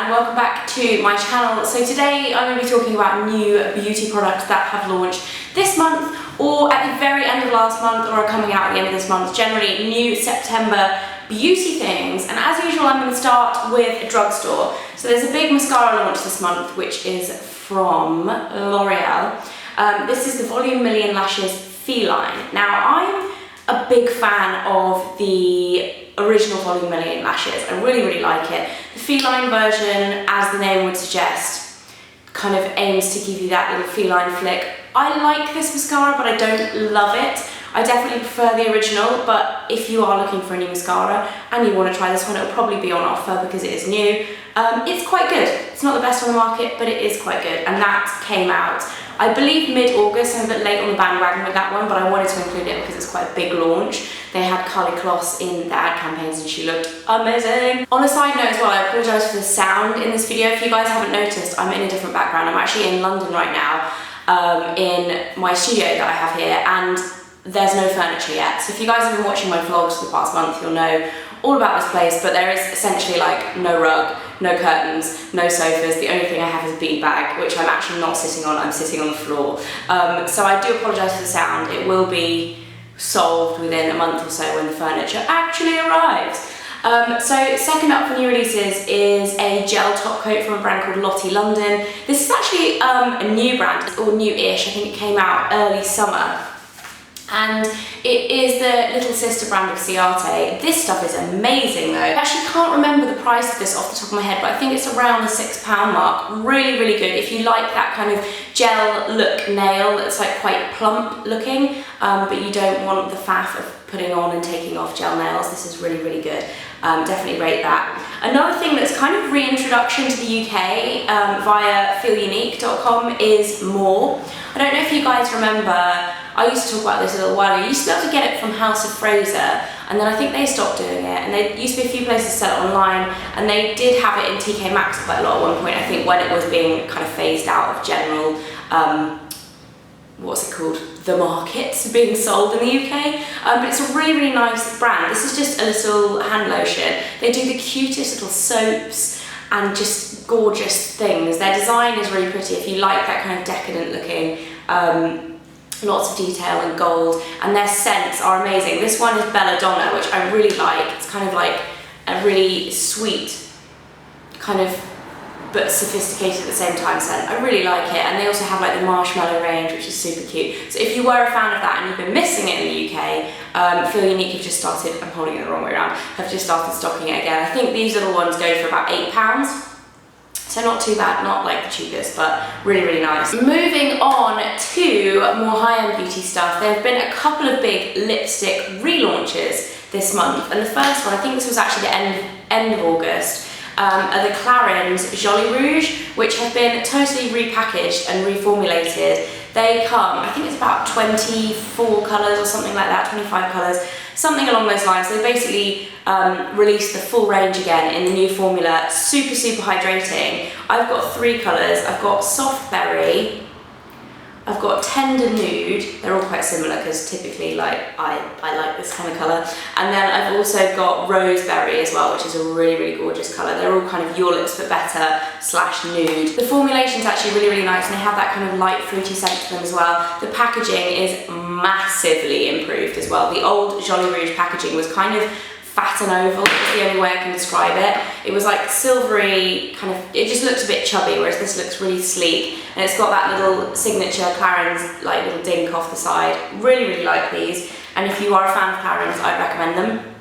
and welcome back to my channel. So today I'm going to be talking about new beauty products that have launched this month or at the very end of last month or are coming out at the end of this month. Generally new September beauty things, and as usual I'm going to start with a drugstore. So there's a big mascara launch this month which is from L'Oreal. This is the Volume Million Lashes Feline. Now I'm a big fan of the original Volume Million Lashes. I really like it. The feline version, as the name would suggest, kind of aims to give you that little feline flick. I like this mascara, but I don't love it. I definitely prefer the original, but if you are looking for a new mascara and you want to try this one, it'll probably be on offer because it is new. It's quite good. It's not the best on the market, but it is quite good, and that came out, I believe, mid-August. I'm a bit late on the bandwagon with that one, but I wanted to include it because it's quite a big launch. They had Carly Kloss in their ad campaigns and she looked amazing. On a side note as well, I apologise for the sound in this video. If you guys haven't noticed, I'm in a different background. I'm actually in London right now, in my studio that I have here, and there's no furniture yet. So if you guys have been watching my vlogs for the past month, you'll know all about this place, but there is essentially like no rug, no curtains, no sofas. The only thing I have is a beanbag, which I'm actually not sitting on, I'm sitting on the floor. So I do apologise for the sound. It will be solved within a month or so when the furniture actually arrives. So second up for new releases is a gel top coat from a brand called Lottie London. This is actually a new brand, or new-ish. I think it came out early summer. And it is the little sister brand of Ciate. This stuff is amazing though. I actually can't remember the price of this off the top of my head, but I think it's around the £6 mark. Really good. If you like that kind of gel look nail that's like quite plump looking, but you don't want the faff of putting on and taking off gel nails, this is really good. Definitely rate that. Another thing that's kind of reintroduction to the UK via feelunique.com is MOR. I don't know if you guys remember, I used to talk about this a little while ago. You used to be able to get it from House of Fraser, and then I think they stopped doing it, and there used to be a few places to sell it online, and they did have it in TK Maxx quite a lot at one point, I think, when it was being kind of phased out of general, what's it called? The markets being sold in the UK. But it's a really nice brand. This is just a little hand lotion. They do the cutest little soaps and just gorgeous things. Their design is really pretty if you like that kind of decadent looking, lots of detail and gold, and their scents are amazing. This one is Belladonna, which I really like. It's kind of like a really sweet, kind of, but sophisticated at the same time scent. I really like it, and they also have like the marshmallow range, which is super cute. So if you were a fan of that and you've been missing it in the UK, Feel Unique have just started, I'm holding it the wrong way around, have just started stocking it again. I think these little ones go for about £8. So not too bad, not like the cheapest, but really nice. Moving on to more high-end beauty stuff, there have been a couple of big lipstick relaunches this month, and the first one, I think this was actually the end of August, are the Clarins Jolly Rouge, which have been totally repackaged and reformulated. They come, I think it's about 24 colours or something like that, 25 colours, something along those lines. They basically released the full range again in the new formula, super hydrating. I've got 3 colours. I've got Soft Berry, I've got Tender Nude, they're all quite similar because typically like I like this kind of colour, and then I've also got Roseberry as well, which is a really gorgeous colour. They're all kind of Your Lips But Better / nude. The formulation's actually really nice, and they have that kind of light fruity scent to them as well. The packaging is massively improved as well. The old Jolly Rouge packaging was kind of fat and oval, is the only way I can describe it. It was like silvery, kind of, it just looks a bit chubby, whereas this looks really sleek, and it's got that little signature Clarins like little dink off the side. Really like these, and if you are a fan of Clarins, I'd recommend them.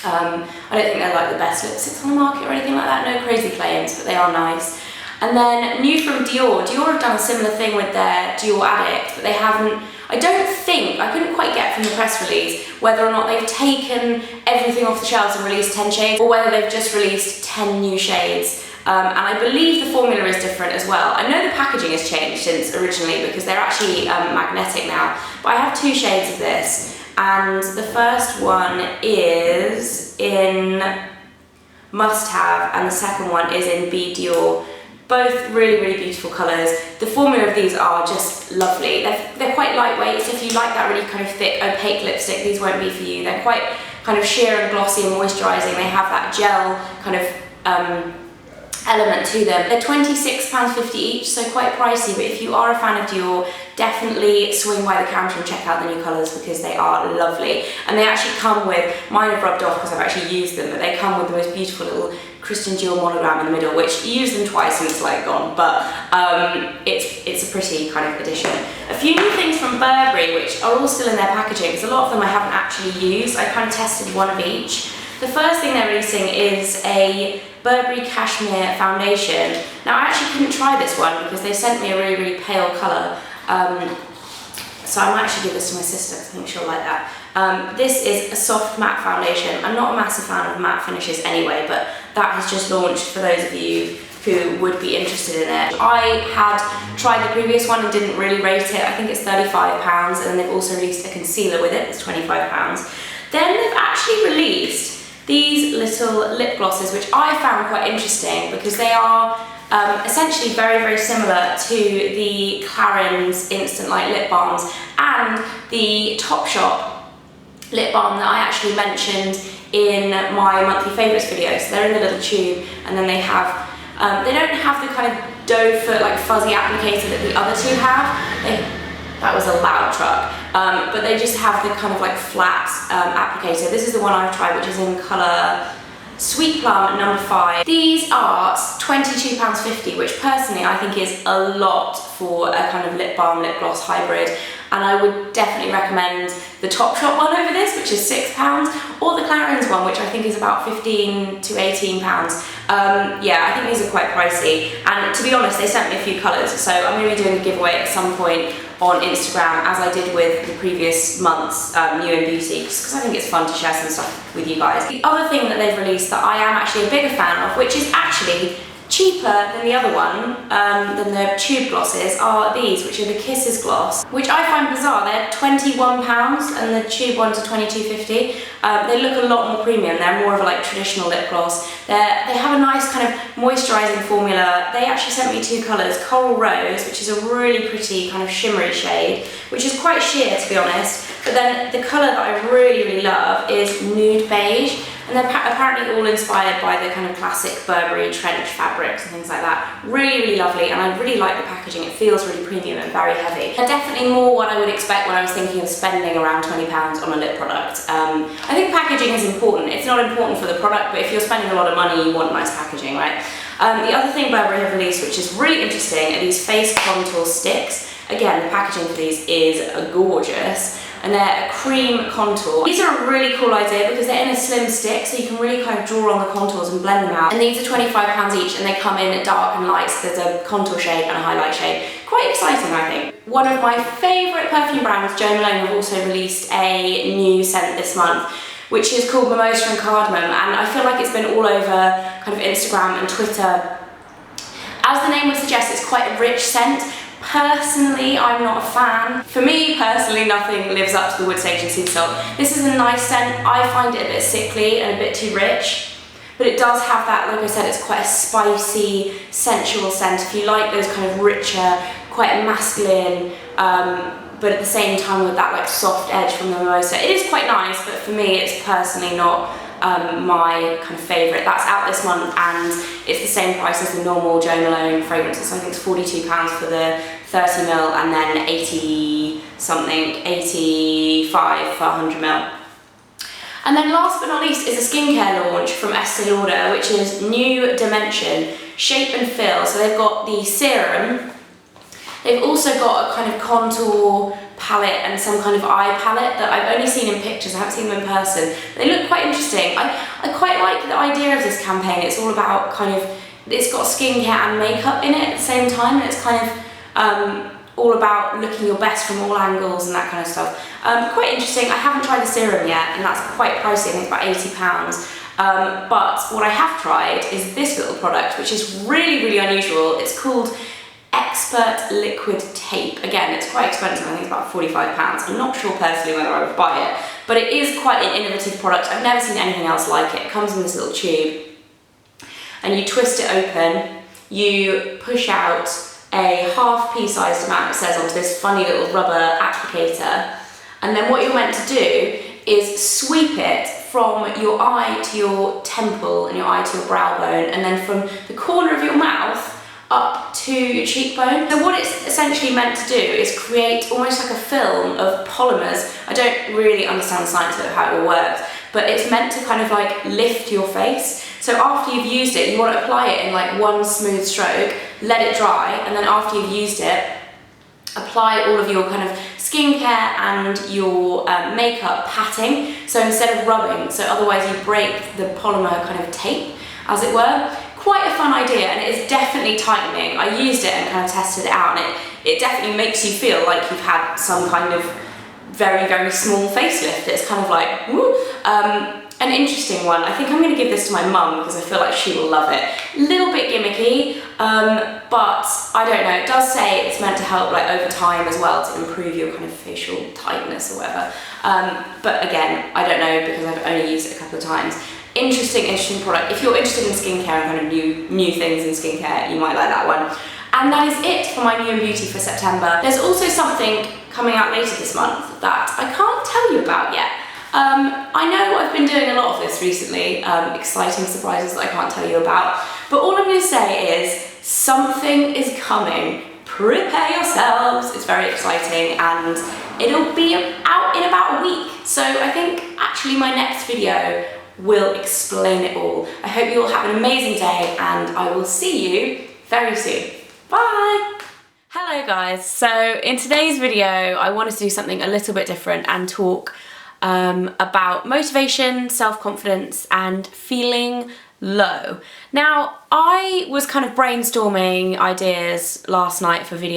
I don't think they're like the best lipsticks on the market or anything like that, no crazy claims, but they are nice. And then new from Dior. Dior have done a similar thing with their Dior Addict, but they haven't, I don't think, I couldn't quite get from the press release whether or not they've taken everything off the shelves and released 10 shades, or whether they've just released 10 new shades. And I believe the formula is different as well. I know the packaging has changed since originally because they're actually magnetic now, but I have 2 shades of this, and the first one is in Must Have and the second one is in Be Dior. Both really beautiful colours. The formula of these are just lovely. They're quite lightweight, so if you like that really kind of thick, opaque lipstick, these won't be for you. They're quite kind of sheer and glossy and moisturising. They have that gel kind of element to them. They're £26.50 each, so quite pricey, but if you are a fan of Dior, definitely swing by the counter and check out the new colours because they are lovely. And they actually come with, mine have rubbed off because I've actually used them, but they come with the most beautiful little Christian Dior monogram in the middle, which you use them twice and it's like gone, but it's a pretty kind of addition. A few new things from Burberry, which are all still in their packaging, because a lot of them I haven't actually used. I kind of tested one of each. The first thing they're releasing is a Burberry Cashmere foundation. Now I actually couldn't try this one because they sent me a really, really pale colour. So I might actually give this to my sister because I think she'll like that. This is a soft matte foundation. I'm not a massive fan of matte finishes anyway, but that has just launched for those of you who would be interested in it. I had tried the previous one and didn't really rate it. I think it's £35, and then they've also released a concealer with it, it's £25. Then they've actually released these little lip glosses, which I found quite interesting because they are essentially very, very similar to the Clarins Instant Light Lip Balms and the Topshop lip balm that I actually mentioned in my monthly favourites video. So they're in the little tube, and then they have, they don't have the kind of doe foot, like fuzzy applicator that the other two have. That was a loud truck. But they just have the kind of like flat applicator. This is the one I've tried, which is in colour Sweet Plum number 5. These are £22.50, which personally I think is a lot for a kind of lip balm, lip gloss hybrid. And I would definitely recommend the Topshop one over this, which is £6, or the Clarins one, which I think is about £15 to £18. Yeah, I think these are quite pricey. And to be honest, they sent me a few colours, so I'm going to be doing a giveaway at some point on Instagram, as I did with the previous month's New in Beauty, just because I think it's fun to share some stuff with you guys. The other thing that they've released that I am actually a bigger fan of, which is actually cheaper than the other one, than the tube glosses, are these, which are the Kisses gloss, which I find bizarre. They're £21 and the tube ones are £22.50. They look a lot more premium. They're more of a like traditional lip gloss. They have a nice kind of moisturising formula. They actually sent me two colours, Coral Rose, which is a really pretty kind of shimmery shade, which is quite sheer to be honest, but then the colour that I really, really love is Nude Beige. And they're apparently all inspired by the kind of classic Burberry trench fabrics and things like that. Really, really lovely, and I really like the packaging. It feels really premium and very heavy. They're definitely more what I would expect when I was thinking of spending around £20 on a lip product. I think packaging is important. It's not important for the product, but if you're spending a lot of money, you want nice packaging, right? The other thing Burberry have released, which is really interesting, are these face contour sticks. Again, the packaging for these is gorgeous. And they're a cream contour. These are a really cool idea because they're in a slim stick, so you can really kind of draw on the contours and blend them out. And these are £25 each, and they come in dark and light, so there's a contour shade and a highlight shade. Quite exciting, I think. One of my favourite perfume brands, Jo Malone, have also released a new scent this month, which is called Mimosa and Cardamom, and I feel like it's been all over kind of Instagram and Twitter. As the name would suggest, it's quite a rich scent. Personally, I'm not a fan. For me, personally, nothing lives up to the Wood Sage and Sea Salt. This is a nice scent. I find it a bit sickly and a bit too rich, but it does have that, like I said, it's quite a spicy, sensual scent. If you like those kind of richer, quite masculine, but at the same time with that like soft edge from the mimosa. It is quite nice, but for me, it's personally not my kind of favourite. That's out this month, and it's the same price as the normal Jo Malone fragrances. So I think it's £42 for the 30ml, and then 85 for 100ml. And then last but not least is a skincare launch from Estee Lauder, which is New Dimension Shape and Fill. So they've got the serum. They've also got a kind of contour palette and some kind of eye palette that I've only seen in pictures. I haven't seen them in person. They look quite interesting. I quite like the idea of this campaign. It's all about kind of, it's got skincare and makeup in it at the same time, and it's kind of all about looking your best from all angles and that kind of stuff. Quite interesting. I haven't tried the serum yet, and that's quite pricey. I think it's about £80. But what I have tried is this little product, which is really, really unusual. It's called Expert Liquid Tape. Again, it's quite expensive. I think it's about £45. I'm not sure personally whether I would buy it, but it is quite an innovative product. I've never seen anything else like it. It comes in this little tube, and you twist it open, you push out a half pea-sized amount, it says, onto this funny little rubber applicator, and then what you're meant to do is sweep it from your eye to your temple and your eye to your brow bone, and then from the corner of your mouth up to your cheekbone. So what it's essentially meant to do is create almost like a film of polymers. I don't really understand the science of how it all works, but it's meant to kind of like lift your face. So after you've used it, you want to apply it in like one smooth stroke, let it dry, and then after you've used it, apply all of your kind of skincare and your makeup patting. So instead of rubbing, so otherwise you break the polymer kind of tape, as it were. Quite a fun idea, and it is definitely tightening. I used it and kind of tested it out, and it definitely makes you feel like you've had some kind of very, very small facelift. It's kind of like, woo. An interesting one. I think I'm going to give this to my mum because I feel like she will love it. A little bit gimmicky, but I don't know. It does say it's meant to help like over time as well to improve your kind of facial tightness or whatever. But again, I don't know because I've only used it a couple of times. Interesting product. If you're interested in skincare and kind of new things in skincare, you might like that one. And that is it for my new and beauty for September. There's also something coming out later this month that I can't tell you about yet. I know I've been doing a lot of this recently, exciting surprises that I can't tell you about, but all I'm going to say is something is coming. Prepare yourselves. It's very exciting and it'll be out in about a week. So I think actually my next video will explain it all. I hope you all have an amazing day and I will see you very soon. Bye! Hello guys, so in today's video I wanted to do something a little bit different and talk about motivation, self-confidence and feeling low. Now I was kind of brainstorming ideas last night for videos